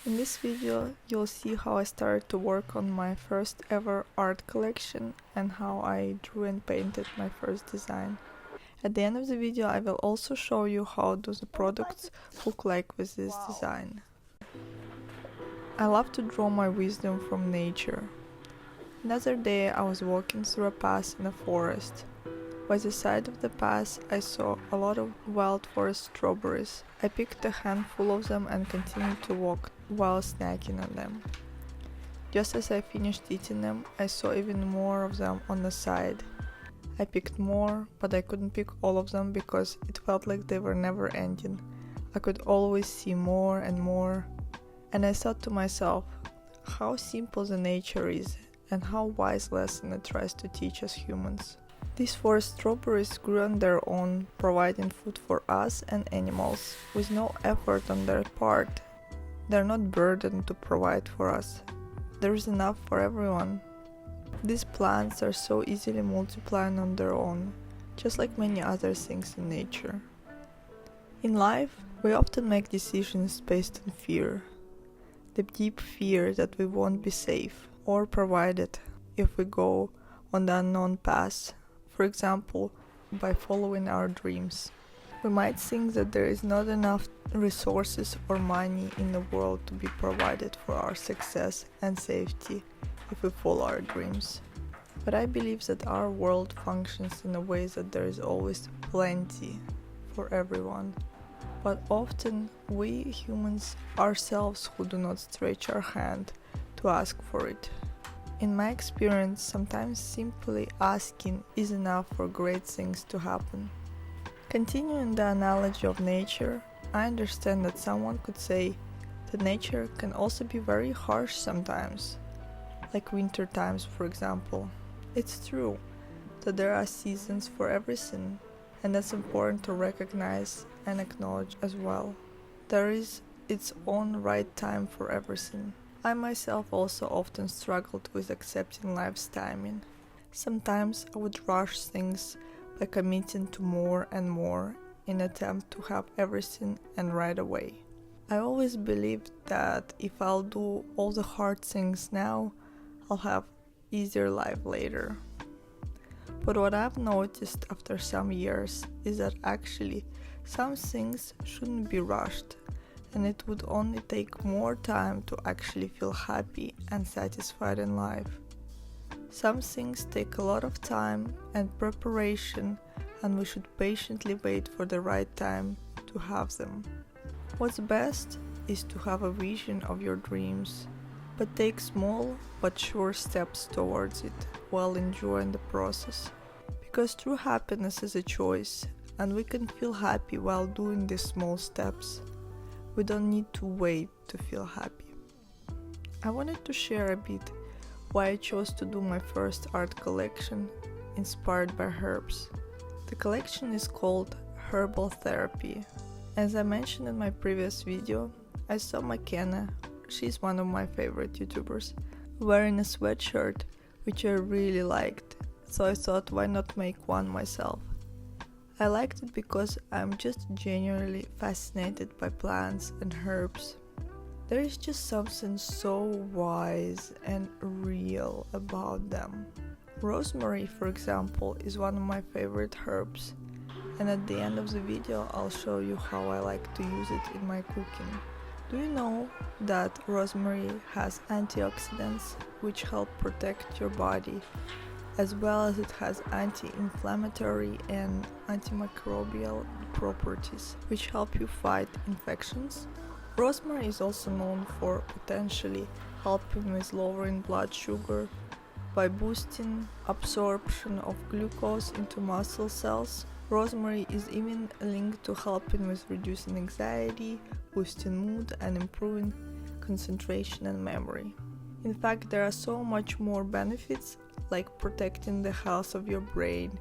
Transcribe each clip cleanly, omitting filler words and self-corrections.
In this video, you'll see how I started to work on my first ever art collection and how I drew and painted my first design. At the end of the video, I will also show you how do the products look like with this design. I love to draw my wisdom from nature. Another day I was walking through a path in a forest. By the side of the path I saw a lot of wild forest strawberries. I picked a handful of them and continued to walk while snacking on them. Just as I finished eating them, I saw even more of them on the side. I picked more, but I couldn't pick all of them because it felt like they were never ending. I could always see more and more. And I thought to myself, how simple the nature is and how wise lesson it tries to teach us humans. These forest strawberries grew on their own, providing food for us and animals, with no effort on their part. They're not burdened to provide for us. There is enough for everyone. These plants are so easily multiplying on their own, just like many other things in nature. In life, we often make decisions based on fear. The deep fear that we won't be safe or provided if we go on the unknown path, for example, by following our dreams. We might think that there is not enough resources or money in the world to be provided for our success and safety if we follow our dreams. But I believe that our world functions in a way that there is always plenty for everyone. But often we humans ourselves who do not stretch our hand to ask for it. In my experience, sometimes simply asking is enough for great things to happen. Continuing the analogy of nature, I understand that someone could say that nature can also be very harsh sometimes, like winter times, for example. It's true that there are seasons for everything, and that's important to recognize and acknowledge as well. There is its own right time for everything. I myself also often struggled with accepting life's timing. Sometimes I would rush things by committing to more and more in an attempt to have everything and right away. I always believed that if I'll do all the hard things now, I'll have easier life later. But what I've noticed after some years is that actually some things shouldn't be rushed, and it would only take more time to actually feel happy and satisfied in life. Some things take a lot of time and preparation, and we should patiently wait for the right time to have them. What's best is to have a vision of your dreams, but take small but sure steps towards it while enjoying the process. Because true happiness is a choice, and we can feel happy while doing these small steps. We don't need to wait to feel happy. I wanted to share a bit why I chose to do my first art collection inspired by herbs. The collection is called Herbal Therapy. As I mentioned in my previous video, I saw McKenna, she's one of my favorite YouTubers, wearing a sweatshirt which I really liked, so I thought why not make one myself. I liked it because I'm just genuinely fascinated by plants and herbs. There is just something so wise and real about them. Rosemary, for example, is one of my favorite herbs, and at the end of the video I'll show you how I like to use it in my cooking. Do you know that rosemary has antioxidants which help protect your body, as well as it has anti-inflammatory and antimicrobial properties which help you fight infections? Rosemary is also known for potentially helping with lowering blood sugar by boosting absorption of glucose into muscle cells. Rosemary is even linked to helping with reducing anxiety, boosting mood, and improving concentration and memory. In fact, there are so much more benefits, like protecting the health of your brain,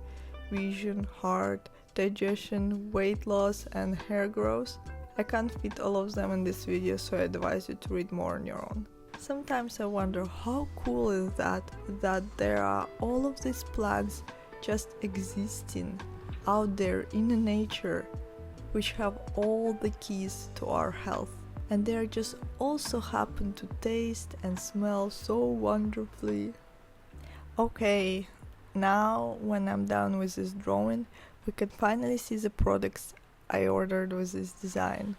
vision, heart, digestion, weight loss, and hair growth. I can't fit all of them in this video, so I advise you to read more on your own. Sometimes I wonder how cool is that there are all of these plants just existing out there in nature, which have all the keys to our health and they just also happen to taste and smell so wonderfully. Okay, now when I'm done with this drawing, we can finally see the products I ordered with this design.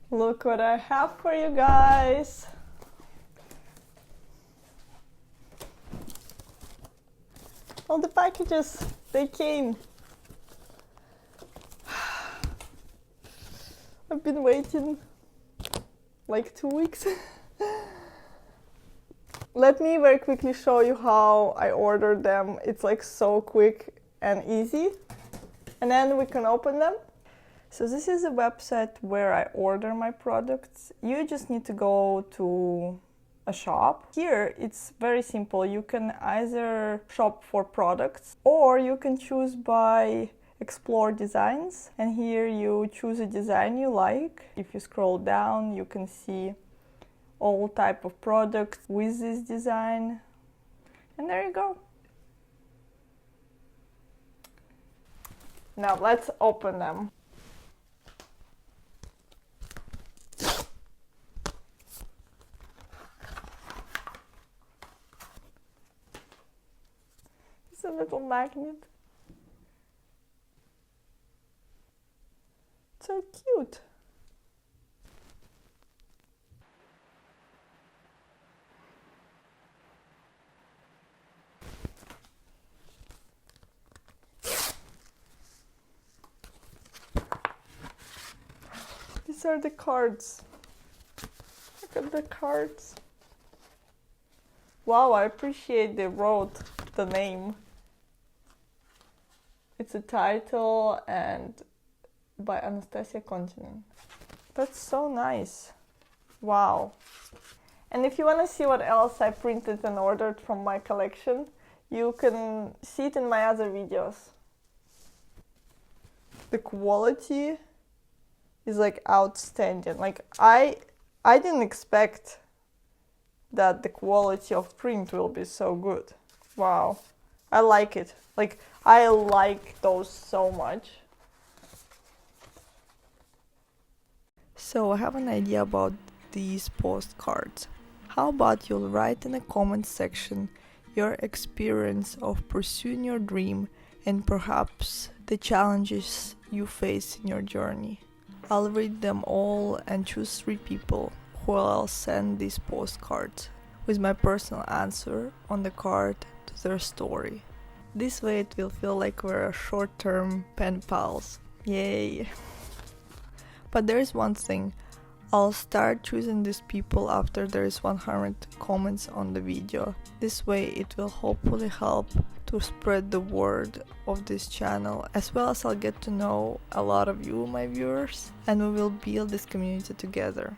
Look what I have for you guys! All the packages, they came. I've been waiting like 2 weeks. Let me very quickly show you how I ordered them. It's like so quick and easy. And then we can open them. So this is a website where I order my products. You just need to go to a shop. Here it's very simple. You can either shop for products or you can choose by explore designs, and here you choose a design you like. If you scroll down, you can see all type of products with this design, and there you go. Now let's open them. It's a little magnet. So cute. These are the cards. Look at the cards. Wow, I appreciate they wrote the name. It's a title and by Anastasia Continent. That's so nice. Wow. And if you want to see what else I printed and ordered from my collection, you can see it in my other videos. The quality is like outstanding. Like I didn't expect that the quality of print will be so good. Wow. I like it. Like I like those so much. So I have an idea about these postcards. How about you'll write in the comment section your experience of pursuing your dream and perhaps the challenges you face in your journey. I'll read them all and choose 3 people who I'll send these postcards with my personal answer on the card to their story. This way it will feel like we're short-term pen pals. Yay! But there is one thing, I'll start choosing these people after there is 100 comments on the video. This way it will hopefully help to spread the word of this channel, as well as I'll get to know a lot of you, my viewers, and we will build this community together.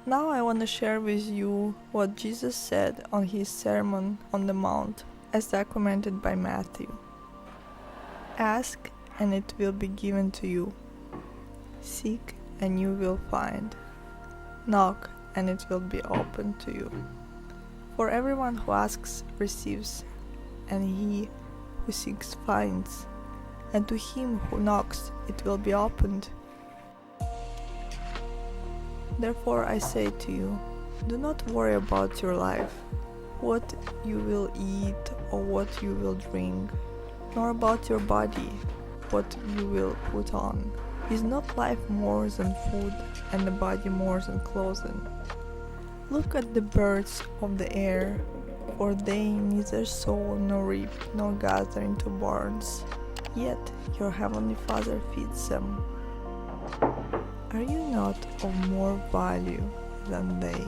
Now I want to share with you what Jesus said on his Sermon on the Mount, as documented by Matthew. Ask and it will be given to you. Seek and you will find. Knock and it will be opened to you. For everyone who asks receives, and he who seeks finds, and to him who knocks it will be opened. Therefore I say to you, do not worry about your life, what you will eat or what you will drink, nor about your body, what you will put on. Is not life more than food, and the body more than clothing? Look at the birds of the air, for they neither sow nor reap nor gather into barns, yet your heavenly Father feeds them. Are you not of more value than they?